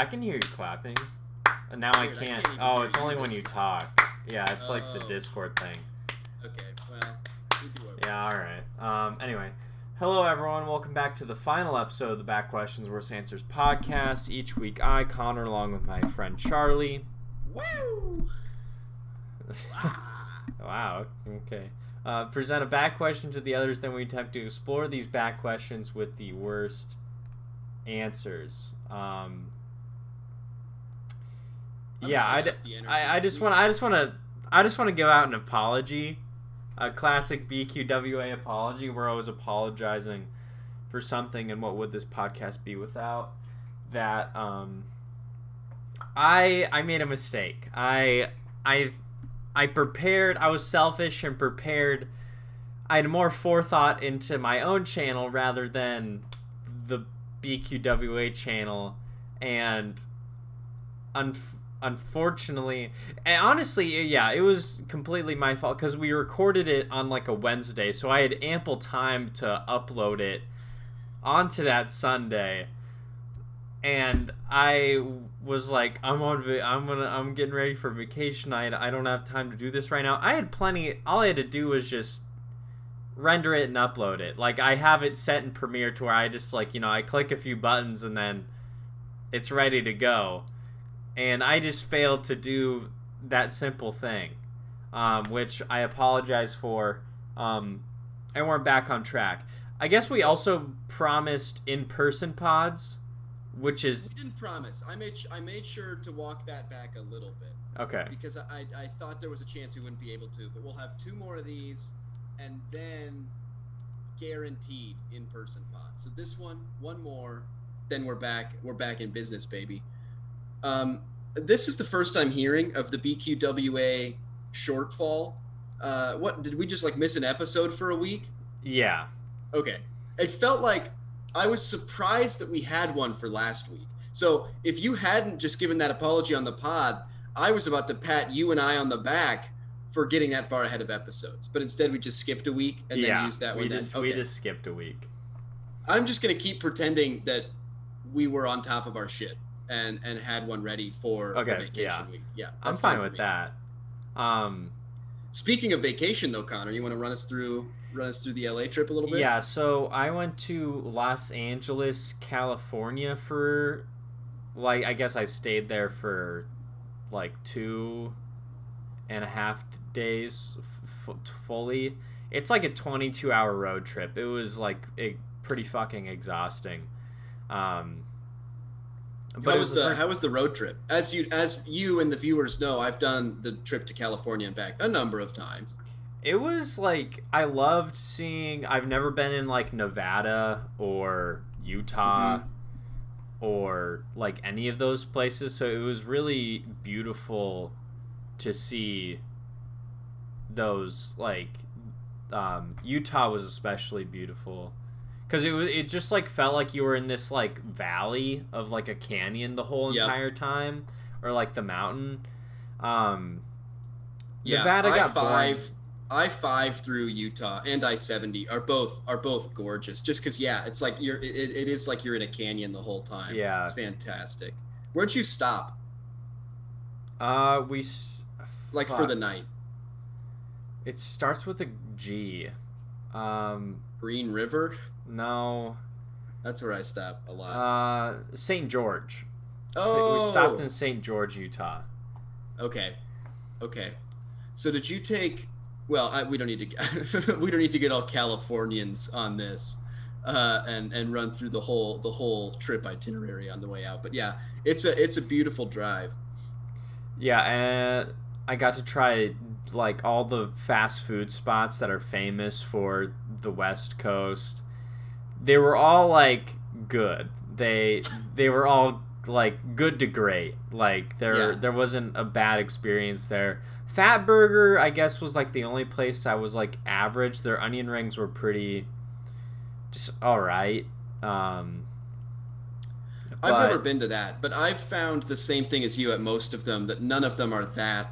I can hear you clapping. And now I can't. Oh, it's only when you talk. Yeah, it's like the Discord thing. Okay, well, we do our Yeah, alright. Anyway. Hello, everyone. Welcome back to the final episode of the Back Questions Worst Answers podcast. Each week, I, Connor, along with my friend Charlie. Woo! Wow, okay. Present a back question to the others, then we attempt to explore these back questions with the worst answers. I just want to give out an apology, a classic BQWA apology, where I was apologizing for something and what would this podcast be without that. I made a mistake. I prepared. I was selfish and prepared. I had more forethought into my own channel rather than the BQWA channel, and unfortunately, and honestly, yeah, it was completely my fault because we recorded it on like a Wednesday, so I had ample time to upload it onto that Sunday. And I was like, I'm getting ready for vacation. I don't have time to do this right now. I had plenty. All I had to do was just render it and upload it. Like, I have it set in Premiere to where I just I click a few buttons and then it's ready to go. And I just failed to do that simple thing, which I apologize for. And we're back on track. I guess we also promised in-person pods. Which is... We didn't promise. I made sure to walk that back a little bit. Okay. Because I thought there was a chance we wouldn't be able to, but we'll have 2 more of these, and then guaranteed in-person pods. So this one more, then we're back in business, baby. This is the first I'm hearing of the BQWA shortfall. What, did we just miss an episode for a week? Yeah. Okay. It felt like I was surprised that we had one for last week. So if you hadn't just given that apology on the pod, I was about to pat you and I on the back for getting that far ahead of episodes. But instead we just skipped a week and then used that one. We just skipped a week. I'm just going to keep pretending that we were on top of our shit and had one ready for the vacation week. Yeah. I'm fine with that. Speaking of vacation though, Connor, you want to run us through the LA trip a little bit? Yeah, so I went to Los Angeles, California for, I guess I stayed there for 2.5 days fully. It's like a 22-hour road trip. It was pretty fucking exhausting. But how was the road trip? As you and the viewers know, I've done the trip to California and back a number of times. It was I loved seeing. I've never been in Nevada or Utah or any of those places, so it was really beautiful to see those. Utah was especially beautiful because it just felt like you were in this valley of a canyon the whole entire time, or the mountain. Nevada got boring. I-5 through Utah and I-70 are both gorgeous. Just because, it's it is like you're in a canyon the whole time. Yeah, it's fantastic. Where'd you stop? For the night. It starts with a G. Green River? No. That's where I stop a lot. St. George. Oh. We stopped in St. George, Utah. Okay. So did you take? Well, we don't need to get all Californians on this, and run through the whole trip itinerary on the way out. But yeah, it's a beautiful drive. Yeah, and I got to try all the fast food spots that are famous for the West Coast. They were all good. They were all good to great. There wasn't a bad experience there. Fat Burger, I guess, was the only place I was average. Their onion rings were pretty just all right. I've never been to that, but I've found the same thing as you at most of them, that none of them are that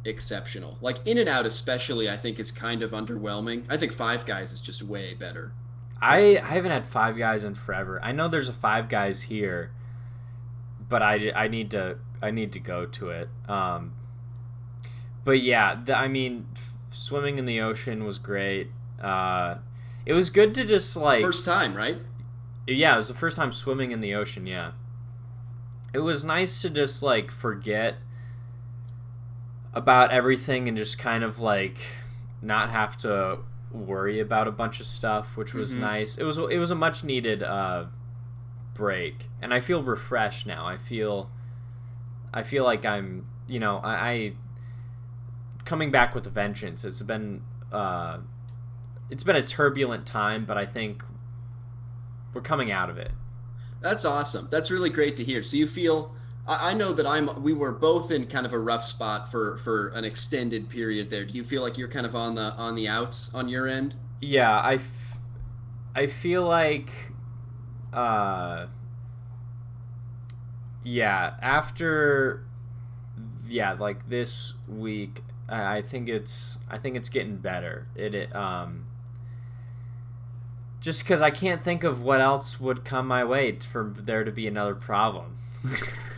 exceptional. In-N-Out especially, I think, is kind of underwhelming. I think Five Guys is just way better. I haven't had Five Guys in forever. I know there's a Five Guys here, but I need to go to it. But yeah, I mean, swimming in the ocean was great. It was good to just like First time, right? Yeah, it was the first time swimming in the ocean. Yeah, it was nice to just like forget about everything and just kind of like not have to worry about a bunch of stuff, which was nice. It was a much needed break, and I feel refreshed now. I feel like I'm, I coming back with a vengeance. It's been a turbulent time, but I think we're coming out of it. That's awesome. That's really great to hear. So you feel, I know that we were both in kind of a rough spot for an extended period there. Do you feel like you're kind of on the outs on your end? Yeah, I feel like, after, like this week, I think it's getting better. Just because I can't think of what else would come my way for there to be another problem.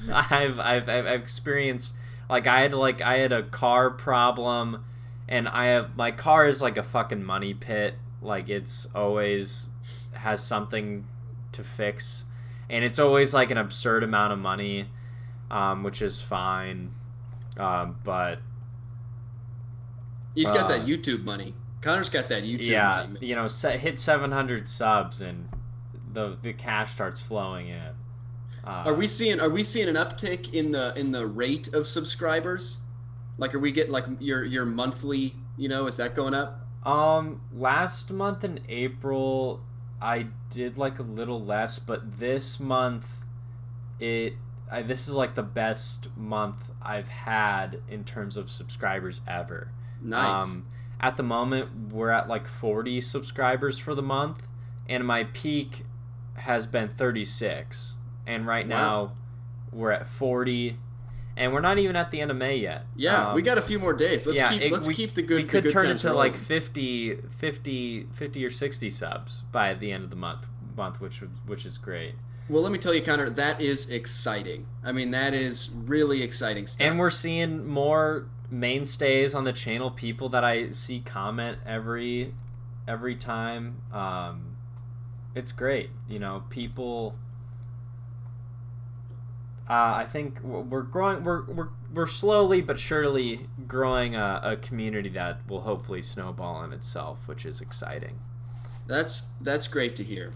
I've experienced, like, I had a car problem, and my car is like a fucking money pit. Like, it's always has something to fix, and it's always like an absurd amount of money, which is fine, but he's got that YouTube money. Connor's got that YouTube money. Hit 700 subs and the cash starts flowing in. Are we seeing an uptick in the rate of subscribers? Like, are we getting like your monthly? Is that going up? Last month in April, I did like a little less, but this month, this is like the best month I've had in terms of subscribers ever. Nice. At the moment, we're at like 40 subscribers for the month, and my peak has been 36. And right now, we're at 40, and we're not even at the end of May yet. Yeah, we got a few more days. Let's keep the good. We could turn it to rolling. like 50 or 60 subs by the end of the month, which is great. Well, let me tell you, Connor, that is exciting. I mean, that is really exciting stuff. And we're seeing more mainstays on the channel, people that I see comment every time. It's great, people. I think we're growing. We're slowly but surely growing a community that will hopefully snowball on itself, which is exciting. That's great to hear.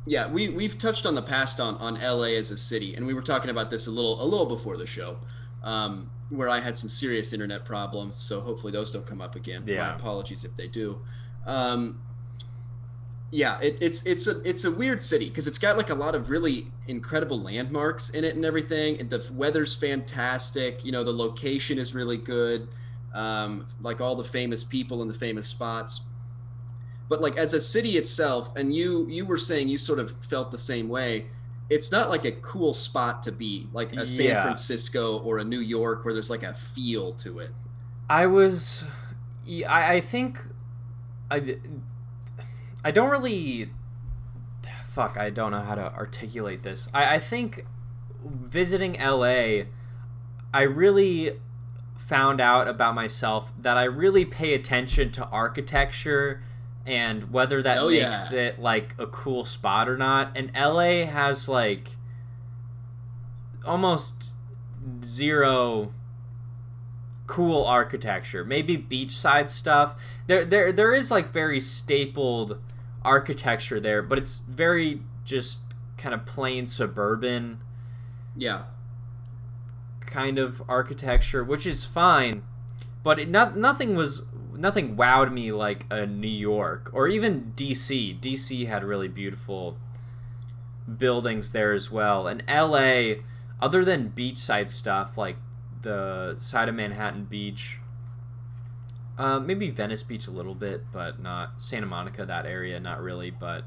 Yeah, we've touched on the past on LA as a city, and we were talking about this a little before the show, where I had some serious internet problems. So hopefully those don't come up again. Yeah. My apologies if they do. Yeah, it's a weird city because it's got like a lot of really incredible landmarks in it and everything. And the weather's fantastic. The location is really good. Like all the famous people and the famous spots. But like as a city itself, and you were saying you sort of felt the same way. It's not like a cool spot to be, like a San Francisco or a New York where there's like a feel to it. I think I don't really... Fuck, I don't know how to articulate this. I think visiting LA, I really found out about myself that I really pay attention to architecture and whether that makes it like a cool spot or not. And LA has like almost zero cool architecture. Maybe beachside stuff. There is like very stapled architecture there, but it's very just kind of plain suburban kind of architecture, which is fine, but nothing wowed me like a New York or even DC. DC had really beautiful buildings there as well. And LA, other than beachside stuff like the side of Manhattan Beach, maybe Venice Beach a little bit, but not Santa Monica, that area, not really. But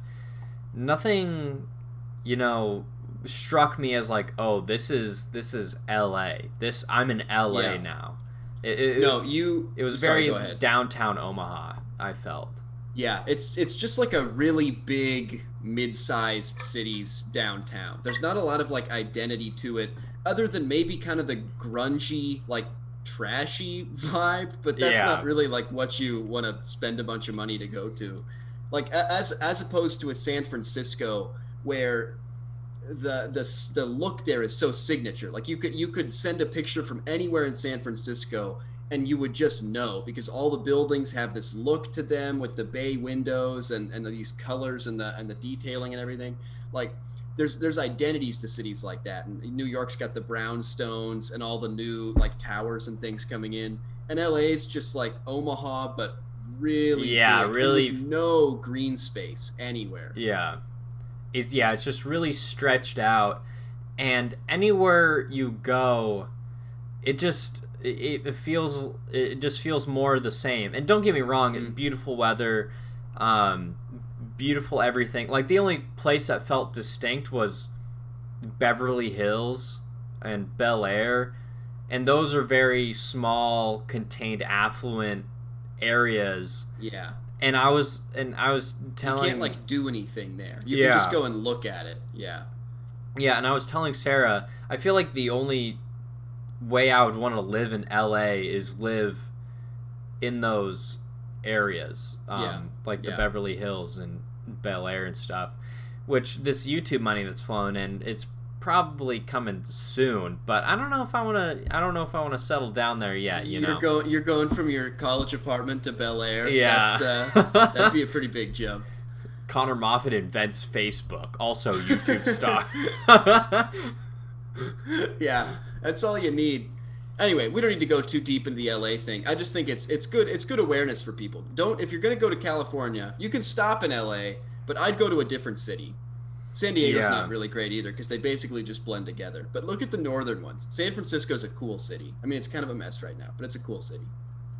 nothing, struck me as like, oh, this is L.A. I'm in L.A. now. It was very downtown Omaha, I felt. Yeah, it's just like a really big mid-sized city's downtown. There's not a lot of like identity to it other than maybe kind of the grungy like trashy vibe, but that's not Yeah. really like what you want to spend a bunch of money to go to. Like as opposed to a San Francisco where the look there is so signature. Like you could send a picture from anywhere in San Francisco and you would just know because all the buildings have this look to them with the bay windows and these colors and the detailing and everything. Like there's identities to cities like that. And New York's got the brownstones and all the new like towers and things coming in. And LA's just like Omaha, but really Yeah, big, really. and with no green space anywhere. Yeah. It's just really stretched out, and anywhere you go, it just it just feels more the same. And don't get me wrong, beautiful weather, beautiful everything. Like the only place that felt distinct was Beverly Hills and Bel Air, and those are very small, contained, affluent areas. Yeah. And I was telling, you can't like do anything there. You can just go and look at it. Yeah. Yeah, and I was telling Sarah, I feel like the only way I would want to live in LA is live in those areas, like the Beverly Hills and Bel Air and stuff. Which this YouTube money that's flowing in, it's probably coming soon, but I don't know if I want to settle down there yet. You're going from your college apartment to Bel Air. Yeah, that'd be a pretty big jump. Connor Moffat invents Facebook, also YouTube star. Yeah, that's all you need. Anyway, we don't need to go too deep into the LA thing. I just think it's good awareness for people. If you're going to go to California, you can stop in LA, but I'd go to a different city. San Diego's not really great either because they basically just blend together. But look at the northern ones. San Francisco's a cool city. I mean, it's kind of a mess right now, but it's a cool city.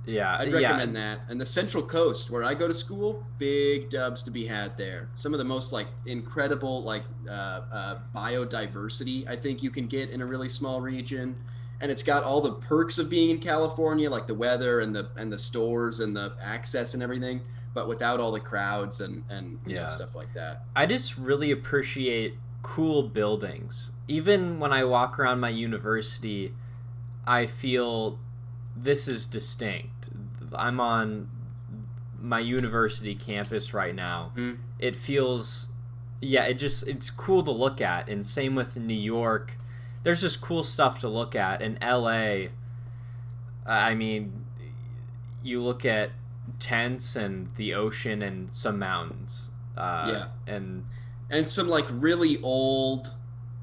Yeah, I'd recommend that. And the Central Coast, where I go to school, big dubs to be had there. Some of the most like incredible like biodiversity I think you can get in a really small region, and it's got all the perks of being in California, like the weather and the stores and the access and everything, but without all the crowds and you know, stuff like that. I just really appreciate cool buildings. Even when I walk around my university, I feel this is distinct. I'm on my university campus right now. It feels, it's cool to look at. And same with New York. There's just cool stuff to look at. In LA, I mean, you look at tents and the ocean and some mountains. And some like really old,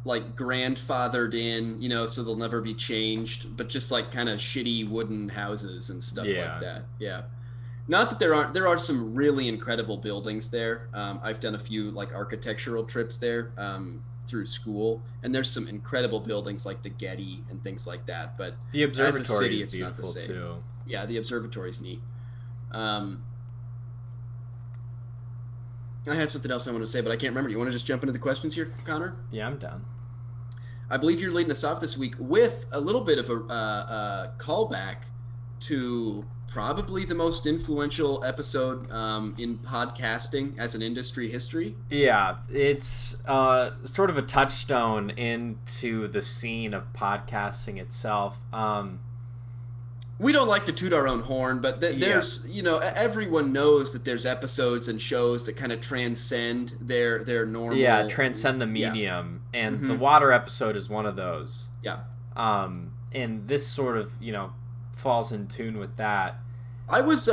like grandfathered in, you know, so they'll never be changed, but just like kind of shitty wooden houses and stuff like that. Yeah. Not that there are some really incredible buildings there. I've done a few like architectural trips there through school, and there's some incredible buildings like the Getty and things like that. But the observatory is beautiful too. Yeah, the observatory's neat. I had something else I want to say, but I can't remember. You want to just jump into the questions here, Connor? Yeah, I'm down. I believe you're leading us off this week with a little bit of a callback to probably the most influential episode in podcasting as an industry history. Yeah, it's sort of a touchstone into the scene of podcasting itself. We don't like to toot our own horn, but there's, you know, everyone knows that there's episodes and shows that kind of transcend their normal. Yeah, transcend the medium. Yeah. And the water episode is one of those. Yeah. And this sort of, you know, falls in tune with that. I was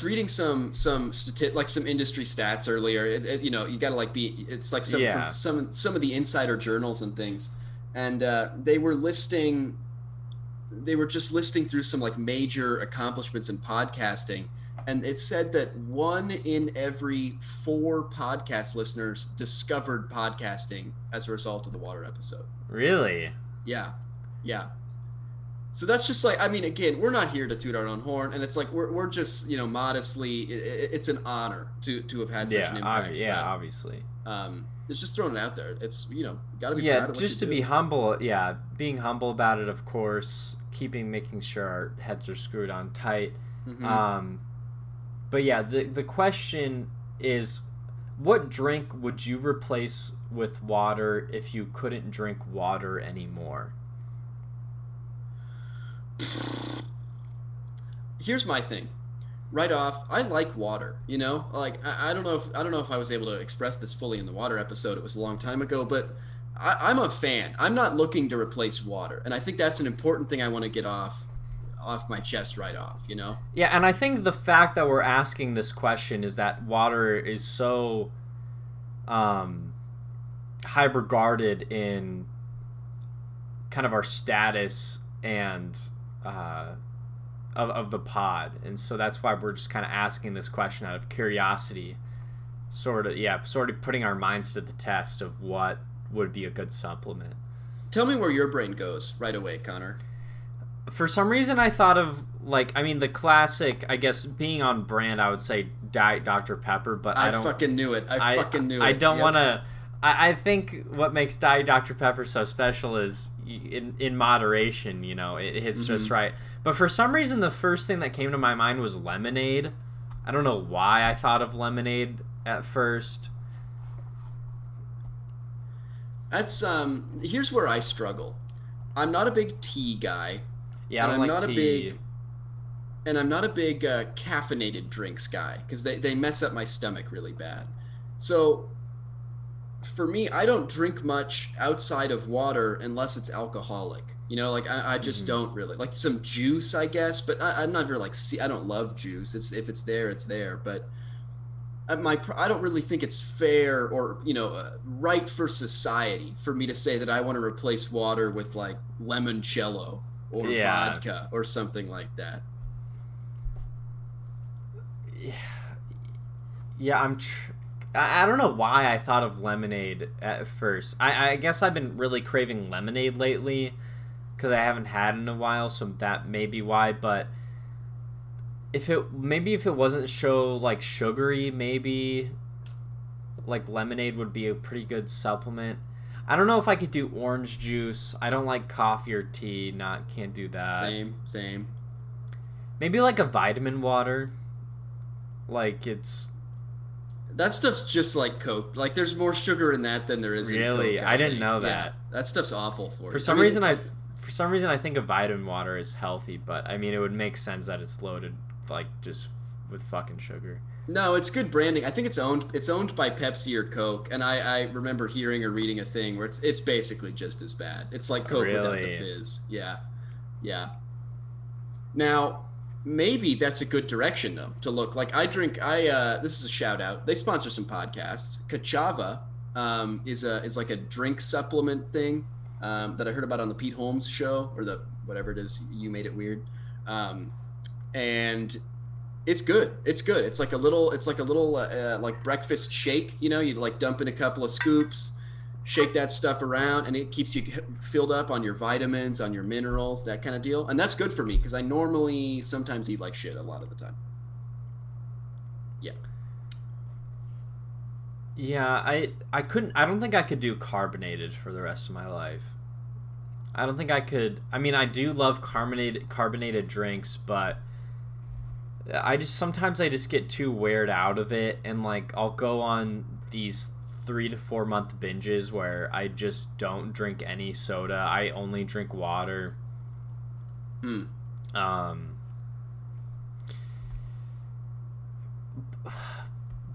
reading some industry stats earlier. You know, you got to like it's like some of the insider journals and things, and they were just listing through some like major accomplishments in podcasting, and it said that 1 in every 4 podcast listeners discovered podcasting as a result of the water episode. Really? Yeah. So that's just like, I mean, again, we're not here to toot our own horn, and it's like we're just, you know, modestly, it's an honor to have had such an impact. Obviously. It's just throwing it out there. It's, you know, got to be proud of what just you to do. be humble. Yeah, being humble about it, of course. Making sure our heads are screwed on tight. But yeah, the question is, what drink would you replace with water if you couldn't drink water anymore? Here's my thing. Right off, I like water. Like I don't know if I was able to express this fully in the water episode. It was a long time ago, but I'm a fan. I'm not looking to replace water, and I think that's an important thing I want to get off my chest right off. Yeah, and I think the fact that we're asking this question is that water is so high regarded in kind of our status and of the pod, and so that's why we're just kind of asking this question out of curiosity, sort of putting our minds to the test of what would be a good supplement. Tell me where your brain goes right away, Connor. For some reason, I thought of the classic, I guess, being on brand, I would say Diet Dr. Pepper, but I don't fucking knew it. I fucking knew it. I don't want to. I think what makes Diet Dr. Pepper so special is in moderation. It hits just right. But for some reason, the first thing that came to my mind was lemonade. I don't know why I thought of lemonade at first. That's here's where I struggle. I'm not a big tea guy. Yeah, I don't like tea. I'm not a big caffeinated drinks guy because they mess up my stomach really bad. So for me, I don't drink much outside of water unless it's alcoholic. I just don't really like some juice, I guess, but I'm not really I don't love juice. If it's there, it's there. But I don't really think it's fair or right for society for me to say that I want to replace water with like limoncello or vodka or something like that. Yeah, I don't know why I thought of lemonade at first. I guess I've been really craving lemonade lately because I haven't had it in a while, so that may be why. But if it wasn't so sugary, maybe lemonade would be a pretty good supplement. I don't know if I could do orange juice. I don't like coffee or tea. Can't do that. Same. Maybe a vitamin water. That stuff's just like Coke. There's more sugar in that than there is in Coke. Really? I didn't know that. Yeah, that stuff's awful for you. For some reason I think a vitamin water is healthy, but I mean it would make sense that it's loaded just with fucking sugar. No, it's good branding. I think it's owned by Pepsi or Coke, and I remember hearing or reading a thing where it's basically just as bad. It's like Coke without the fizz. Yeah. Now, maybe that's a good direction though to look. This is a shout out. They sponsor some podcasts. Kachava is like a drink supplement thing that I heard about on the Pete Holmes show or the whatever it is. You made it weird. And it's good. It's like a little like breakfast shake. You dump in a couple of scoops, shake that stuff around, and it keeps you filled up on your vitamins, on your minerals, that kind of deal. And that's good for me because I normally sometimes eat like shit a lot of the time. Yeah. Yeah, I couldn't. I don't think I could do carbonated for the rest of my life. I don't think I could. I mean, I do love carbonated drinks, but sometimes I just get too weird out of it, and I'll go on these 3 to 4 month binges where I just don't drink any soda. I only drink water.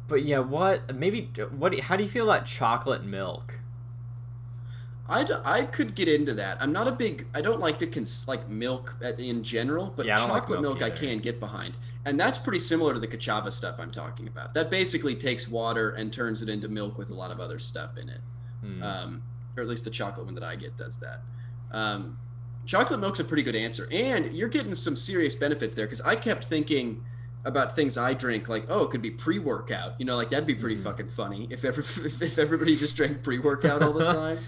But yeah, how do you feel about chocolate milk? I could get into that. I don't like milk in general, but chocolate milk I can get behind. And that's pretty similar to the Kachava stuff I'm talking about. That basically takes water and turns it into milk with a lot of other stuff in it. Or at least the chocolate one that I get does that. Chocolate milk's a pretty good answer. And you're getting some serious benefits there because I kept thinking about things I drink it could be pre-workout. That'd be pretty fucking funny if everybody just drank pre-workout all the time.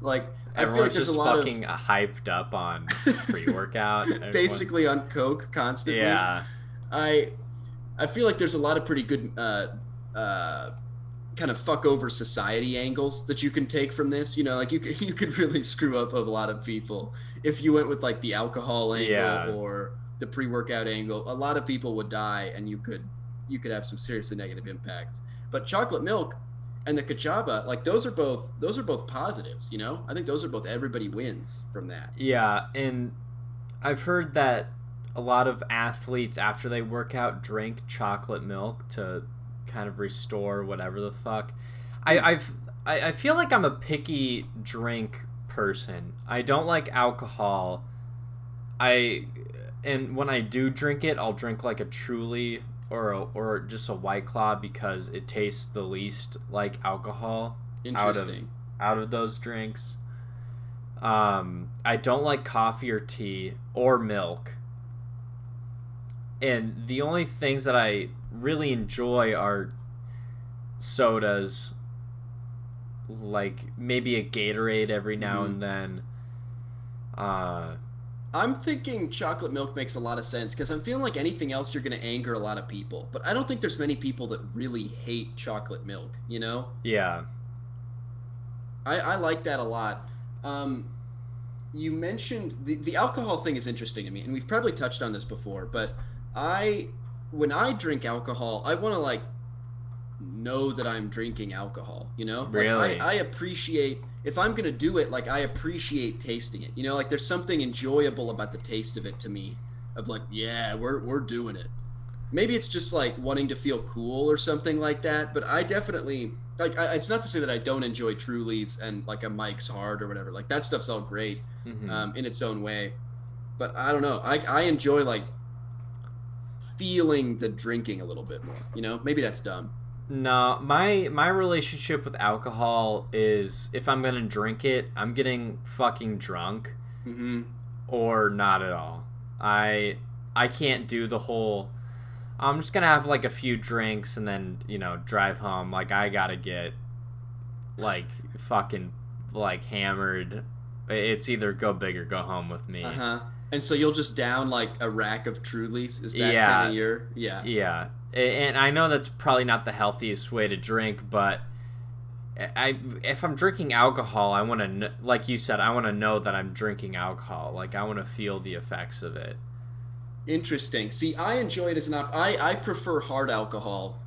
I feel like there's just a lot fucking hyped up on pre-workout. Basically on Coke constantly. Yeah. I feel like there's a lot of pretty good kind of fuck over society angles that you can take from this. You could really screw up a lot of people if you went with the alcohol angle or the pre-workout angle. A lot of people would die, and you could you could have some seriously negative impacts. But chocolate milk and the cachava, like those are both positives, you know? I think those are both everybody wins from that. Yeah, and I've heard that a lot of athletes after they work out drink chocolate milk to kind of restore whatever the fuck. I feel like I'm a picky drink person. I don't like alcohol. And when I do drink it, I'll drink like a Truly or just a White Claw because it tastes the least like alcohol Interesting. out of those drinks. I don't like coffee or tea or milk. And the only things that I really enjoy are sodas, like maybe a Gatorade every now and then. I'm thinking chocolate milk makes a lot of sense because I'm feeling like anything else you're going to anger a lot of people. But I don't think there's many people that really hate chocolate milk, you know? Yeah. I like that a lot. You mentioned the alcohol thing is interesting to me, and we've probably touched on this before, but when I drink alcohol, I want to like know that I'm drinking alcohol, you know? Really? Like, I appreciate, if I'm gonna do it, like I appreciate tasting it, you know? Like there's something enjoyable about the taste of it to me, of like, yeah, we're doing it. Maybe it's just like wanting to feel cool or something like that, but I definitely like. It's not to say that I don't enjoy Trulies and like a Mike's Hard or whatever. Like that stuff's all great in its own way, but I don't know. I enjoy like feeling the drinking a little bit more. You know, maybe that's dumb. No, my relationship with alcohol is if I'm gonna drink it, I'm getting fucking drunk, or not at all. I can't do the whole. I'm just gonna have like a few drinks and then drive home. Like I gotta get like fucking like hammered. It's either go big or go home with me. And so you'll just down like a rack of Trulies? Is that Yeah. kind of your... Yeah. Yeah. And I know that's probably not the healthiest way to drink, but if I'm drinking alcohol, I want to, like you said, I want to know that I'm drinking alcohol. Like I want to feel the effects of it. Interesting. See, I enjoy it as I prefer hard alcohol.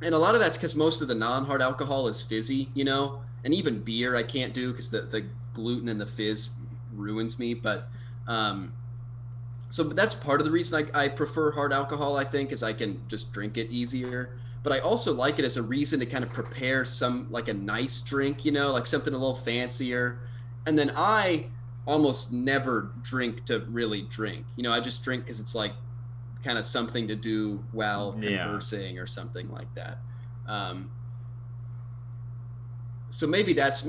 And a lot of that's because most of the non-hard alcohol is fizzy, you know? And even beer I can't do because the gluten and the fizz ruins me. But but that's part of the reason I prefer hard alcohol, I think, is I can just drink it easier. But I also like it as a reason to kind of prepare like a nice drink, you know, like something a little fancier. And then I almost never drink to really drink. You know, I just drink because it's like kind of something to do while conversing or something like that. So maybe that's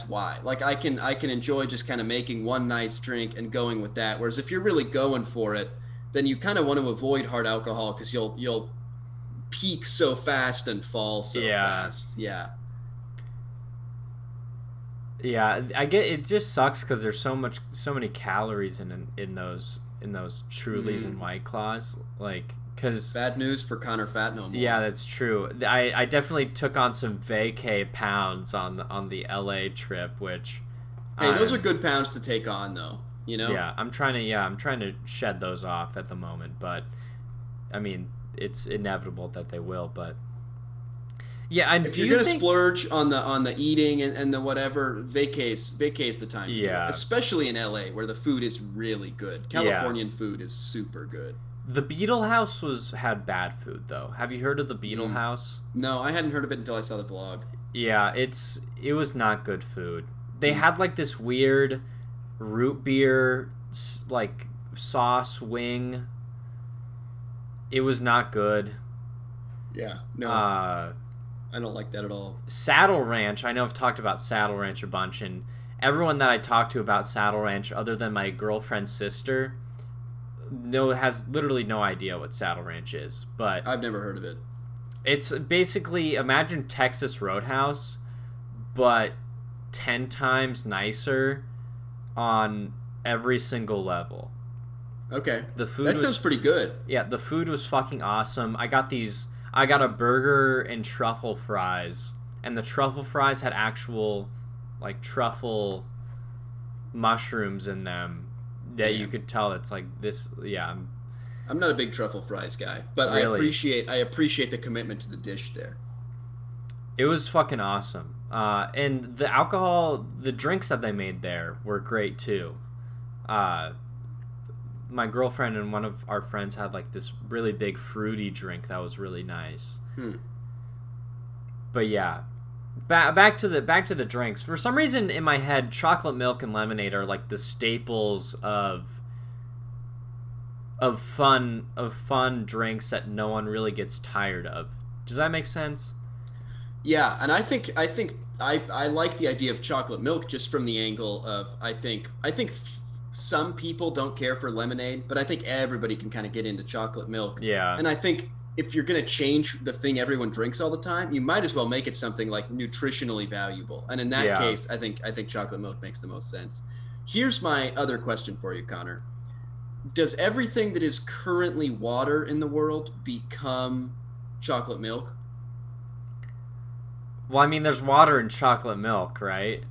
why. Like I can enjoy just kind of making one nice drink and going with that. Whereas if you're really going for it, then you kind of want to avoid hard alcohol because you'll peak so fast and fall so fast. Yeah. Yeah, I get it. Just sucks because there's so many calories in those Trulies and White Claws. Like, cause bad news for Connor Fat no more. Yeah, that's true. I definitely took on some vacay pounds on the LA trip, which those are good pounds to take on though. You know. Yeah, I'm trying to shed those off at the moment, but I mean it's inevitable that they will, but. Yeah, and if you're gonna splurge on the eating and the whatever, vacay's the time. Yeah, especially in LA where the food is really good. Californian food is super good. The Beetle House had bad food though. Have you heard of the Beetle House? No, I hadn't heard of it until I saw the vlog. Yeah, it was not good food. They had like this weird root beer like sauce wing. It was not good. Yeah, no. I don't like that at all. Saddle Ranch, I know I've talked about Saddle Ranch a bunch, and everyone that I talk to about Saddle Ranch, other than my girlfriend's sister, has literally no idea what Saddle Ranch is. But I've never heard of it. It's basically, imagine Texas Roadhouse, but 10 times nicer on every single level. Okay. The food sounds pretty good. Yeah, the food was fucking awesome. I got a burger and truffle fries, and the truffle fries had actual like truffle mushrooms in them that you could tell it's like this. Yeah, I'm not a big truffle fries guy, but Really. I appreciate the commitment to the dish there. It was fucking awesome. And the alcohol, the drinks that they made there were great too. Uh, my girlfriend and one of our friends had like this really big fruity drink that was really nice. Hmm. But yeah, back to the drinks. For some reason in my head, chocolate milk and lemonade are like the staples of fun drinks that no one really gets tired of. Does that make sense? Yeah, and I like the idea of chocolate milk just from the angle of I think some people don't care for lemonade, but I think everybody can kind of get into chocolate milk. Yeah. And I think if you're gonna change the thing everyone drinks all the time, you might as well make it something like nutritionally valuable. And in that Yeah. case, I think chocolate milk makes the most sense. Here's my other question for you, Connor. Does everything that is currently water in the world become chocolate milk? Well, I mean, there's water in chocolate milk, right?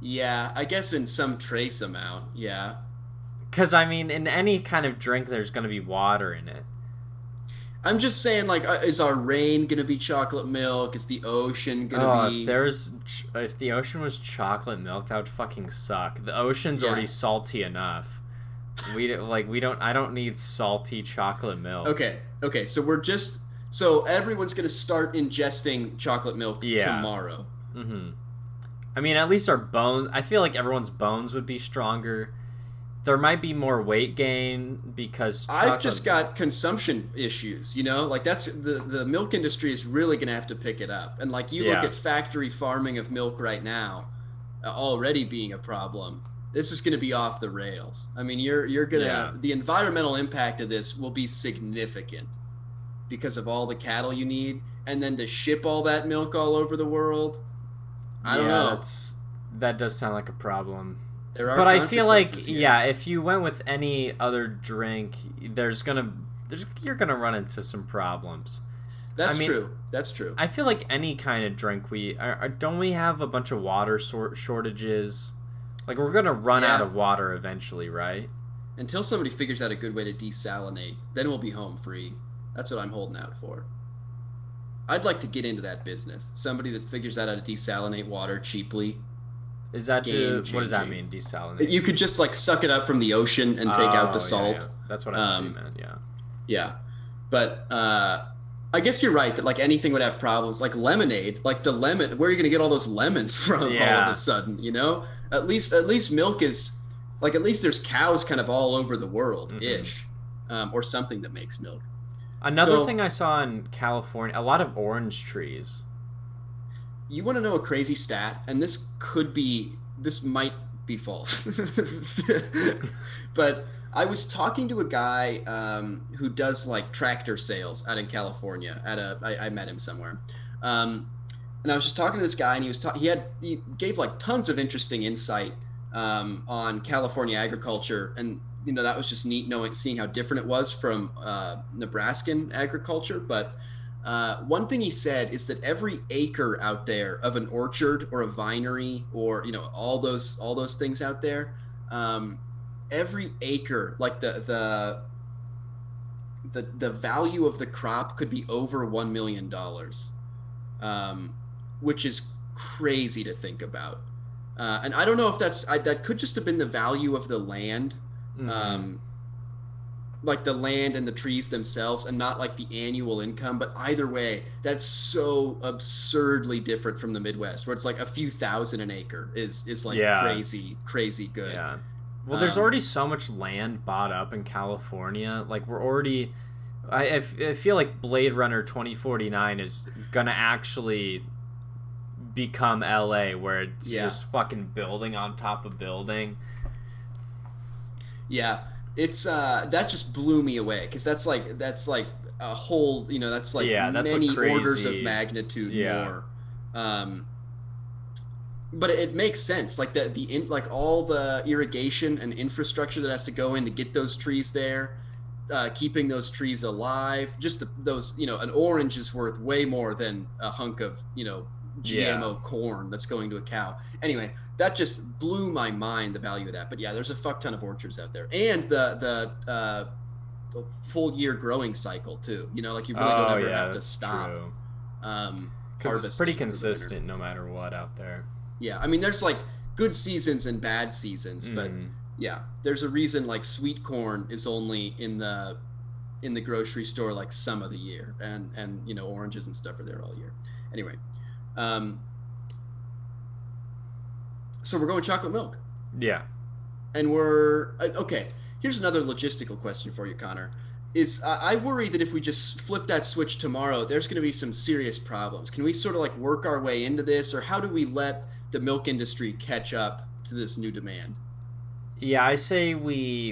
Yeah, I guess in some trace amount. Yeah. Because, I mean, in any kind of drink, there's going to be water in it. I'm just saying, like, is our rain gonna be chocolate milk? Is the ocean gonna Oh, be? if the ocean was chocolate milk, that would fucking suck. The ocean's Yeah. already salty enough. I don't need salty chocolate milk. Okay. So everyone's gonna start ingesting chocolate milk Yeah. tomorrow. Mm-hmm. I mean, at least our bones. I feel like everyone's bones would be stronger. There might be more weight gain because I've just got consumption issues, like that's the milk industry is really gonna have to pick it up. And like you look Yeah. at factory farming of milk right now, already being a problem. This is gonna be off the rails. I mean, you're gonna Yeah. the environmental impact of this will be significant because of all the cattle you need, and then to ship all that milk all over the world. I don't know. That does sound like a problem. There are But I feel like, consequences here. yeah, if you went with any other drink, you're gonna run into some problems. That's I mean, true. That's true. I feel like any kind of drink don't we have a bunch of water shortages? Like we're gonna run out Yeah. of water eventually, right? Until somebody figures out a good way to desalinate, then we'll be home free. That's what I'm holding out for. I'd like to get into that business. Somebody that figures out how to desalinate water cheaply. Is that what does that Game-changing. mean? Desalinate? You could just like suck it up from the ocean and take out the Oh, salt. yeah. That's what I thought you Um, meant. Yeah. Yeah, but I guess you're right that like anything would have problems. Like lemonade, like the lemon. Where are you gonna get all those lemons from all Yeah. of a sudden? At least milk is like at least there's cows kind of all over the world ish, or something that makes milk. Another So- thing I saw in California, a lot of orange trees. You want to know a crazy stat, and this might be false, but I was talking to a guy who does like tractor sales out in California. I met him somewhere, and I was just talking to this guy, and he gave like tons of interesting insight on California agriculture, and that was just neat seeing how different it was from Nebraskan agriculture, but. One thing he said is that every acre out there of an orchard or a vinery or all those things out there, every acre, like the value of the crop could be over $1 million, which is crazy to think about. And I don't know if that could just have been the value of the land. Like the land and the trees themselves and not like the annual income, but either way that's so absurdly different from the Midwest where it's like a few thousand an acre is like Yeah. crazy good. Yeah. Well, there's already so much land bought up in California. Like we're already I feel like Blade Runner 2049 is gonna actually become LA where it's Yeah. just fucking building on top of building. Yeah, it's that just blew me away because that's like a whole that's like Yeah, that's a many orders of crazy- magnitude Yeah. more. But it makes sense, like like all the irrigation and infrastructure that has to go in to get those trees there, keeping those trees alive. Just those an orange is worth way more than a hunk of GMO corn that's going to a cow. Anyway, that just blew my mind, the value of that. But yeah, there's a fuck ton of orchards out there, and the full year growing cycle too. You know, like you really don't ever have to stop. True. Because it's Harvesting pretty consistent no matter what out there. Yeah, I mean, there's like good seasons and bad seasons, but yeah, there's a reason like sweet corn is only in the grocery store like some of the year, and you know, oranges and stuff are there all year. Anyway, so we're going chocolate milk. Yeah. And we're okay. Here's another logistical question for you, Connor. Is I worry that if we just flip that switch tomorrow, there's going to be some serious problems. Can we sort of like work our way into this, or how do we let the milk industry catch up to this new demand? Yeah, I say we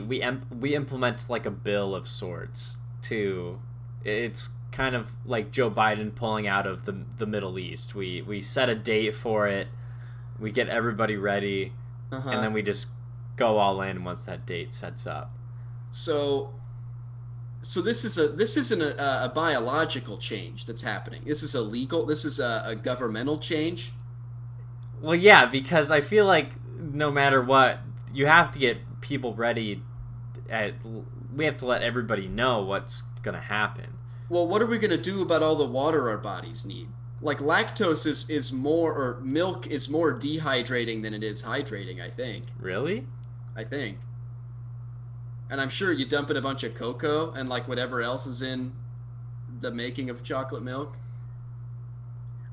implement like a bill of sorts to. It's kind of like Joe Biden pulling out of the Middle East. We set a date for it. We get everybody ready, and then we just go all in once that date sets up. So this isn't a biological change that's happening. This is a governmental change. Well, yeah, because I feel like no matter what, you have to get people ready. We have to let everybody know what's gonna happen. Well, what are we gonna do about all the water our bodies need? Like lactose is more, or milk is more dehydrating than it is hydrating, I think. Really? I think. And I'm sure you dump in a bunch of cocoa and like whatever else is in the making of chocolate milk.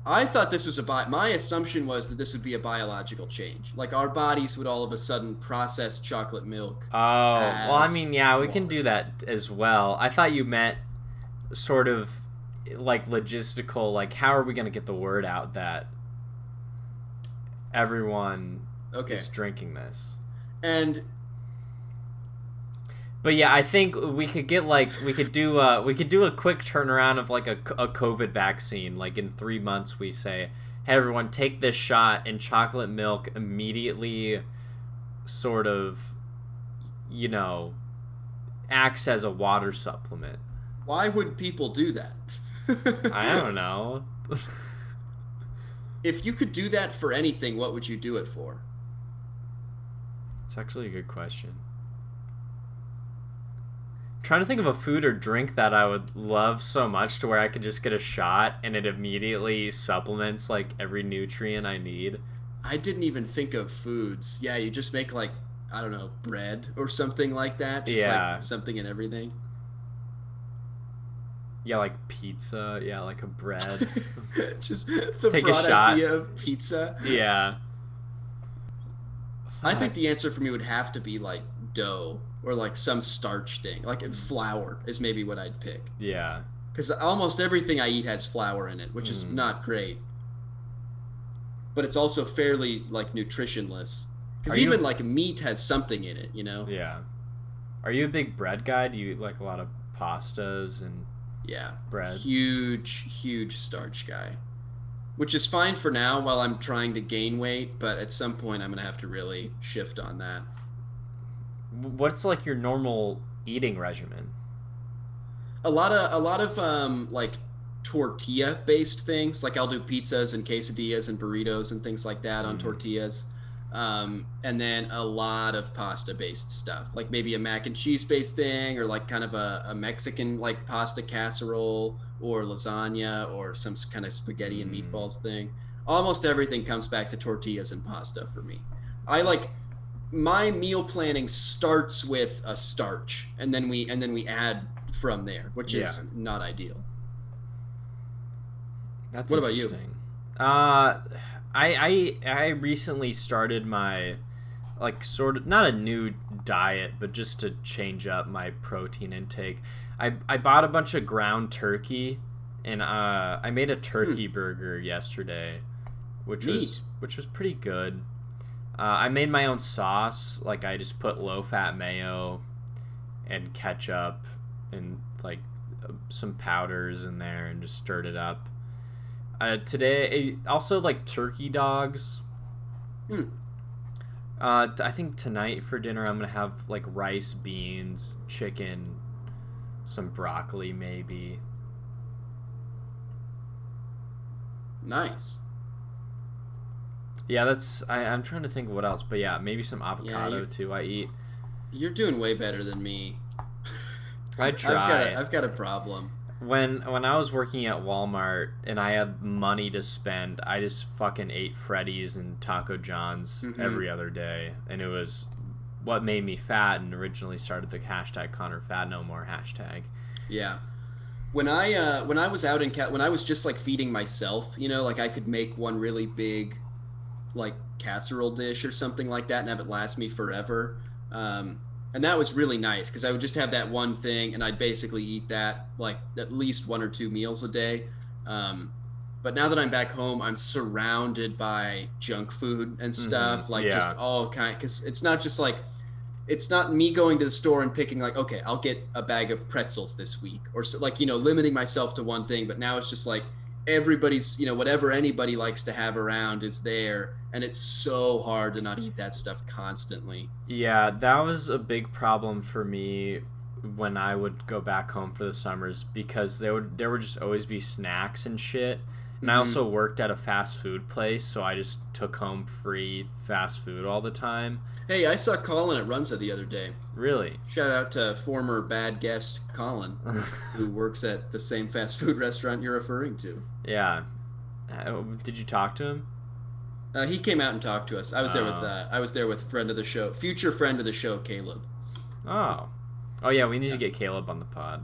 I thought this was my assumption was that this would be a biological change. Like our bodies would all of a sudden process chocolate milk. Oh, well, I mean, yeah, we can do that as well. I thought you meant sort of like logistical, like how are we going to get the word out that everyone is drinking this? But yeah, I think we could get we could do a quick turnaround of like a COVID vaccine. Like in 3 months, we say, "Hey, everyone, take this shot," and chocolate milk immediately, sort of, you know, acts as a water supplement. Why would people do that? I don't know. If you could do that for anything, what would you do it for? It's actually a good question. Trying to think of a food or drink that I would love so much to where I could just get a shot and it immediately supplements like every nutrient I need. I didn't even think of foods. Yeah, you just make like, I don't know, bread or something like that. Just like something in everything. Yeah, like pizza. Yeah, like a bread. Just the Take broad a shot. idea of pizza. Yeah. I think the answer for me would have to be like dough or like some starch thing. Like flour is maybe what I'd pick. Yeah. Because almost everything I eat has flour in it, which is not great. But it's also fairly like nutritionless. Because even like meat has something in it, you know? Yeah. Are you a big bread guy? Do you eat like a lot of pastas and breads? Huge starch guy. Which is fine for now while I'm trying to gain weight, but at some point I'm going to have to really shift on that. What's like your normal eating regimen? A lot of like tortilla based things. Like I'll do pizzas and quesadillas and burritos and things like that on tortillas. And then a lot of pasta based stuff, like maybe a mac and cheese based thing, or like kind of a Mexican like pasta casserole or lasagna or some kind of spaghetti and meatballs thing. Almost everything comes back to tortillas and pasta for me. My meal planning starts with a starch, and then we add from there, which is not ideal. That's what about you? I recently started my like sort of not a new diet, but just to change up my protein intake. I bought a bunch of ground turkey, and I made a turkey burger yesterday, which was pretty good. I made my own sauce. Like I just put low-fat mayo and ketchup and like some powders in there and just stirred it up. Today, also like turkey dogs. I think tonight for dinner I'm gonna have like rice, beans, chicken, some broccoli maybe. Nice. Yeah, I'm trying to think of what else, but yeah, maybe some avocado too. I eat. You're doing way better than me. I try. I've got a problem. When I was working at Walmart and I had money to spend, I just fucking ate Freddy's and Taco John's every other day, and it was what made me fat and originally started the hashtag Connor Fat No More hashtag. Yeah. When I was out in when I was just like feeding myself, you know, like I could make one really big like casserole dish or something like that and have it last me forever. And that was really nice because I would just have that one thing and I'd basically eat that like at least 1 or 2 meals a day. But now that I'm back home, I'm surrounded by junk food and stuff, like just all kind. Because it's not just like, it's not me going to the store and picking like, okay, I'll get a bag of pretzels this week, or so, like, you know, limiting myself to one thing. But now it's just like everybody's, you know, whatever anybody likes to have around is there, and it's so hard to not eat that stuff constantly. Yeah, that was a big problem for me when I would go back home for the summers, because there would just always be snacks and shit. And I also worked at a fast food place, so I just took home free fast food all the time. Hey, I saw Colin at Runza the other day. Really? Shout out to former bad guest Colin, who works at the same fast food restaurant you're referring to. Yeah. Did you talk to him? He came out and talked to us. I was there with friend of the show, future friend of the show, Caleb. Oh yeah, we need to get Caleb on the pod.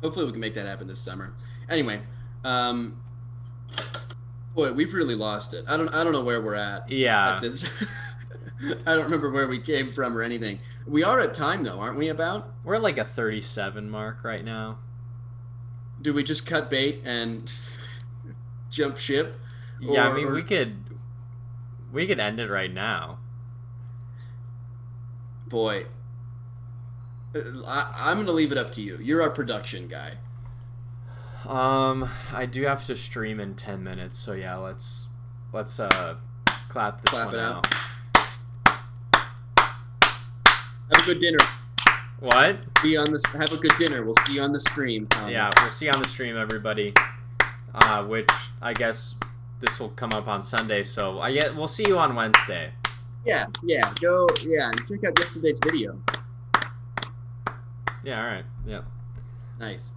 Hopefully we can make that happen this summer. Anyway, boy, we've really lost it. I don't know where we're at. Yeah. At this. I don't remember where we came from or anything. We are at time though, aren't we? About? We're at like a 37 mark right now. Do we just cut bait and jump ship? Yeah, I mean we could end it right now. Boy, I'm gonna leave it up to you. You're our production guy. I do have to stream in 10 minutes, so yeah, let's clap this one out. Have a good dinner. What? Have a good dinner. We'll see you on the stream. Yeah, we'll see you on the stream, everybody. Which I guess this will come up on Sunday, so we'll see you on Wednesday. Yeah. Go. Yeah, and check out yesterday's video. Yeah. All right. Yeah. Nice.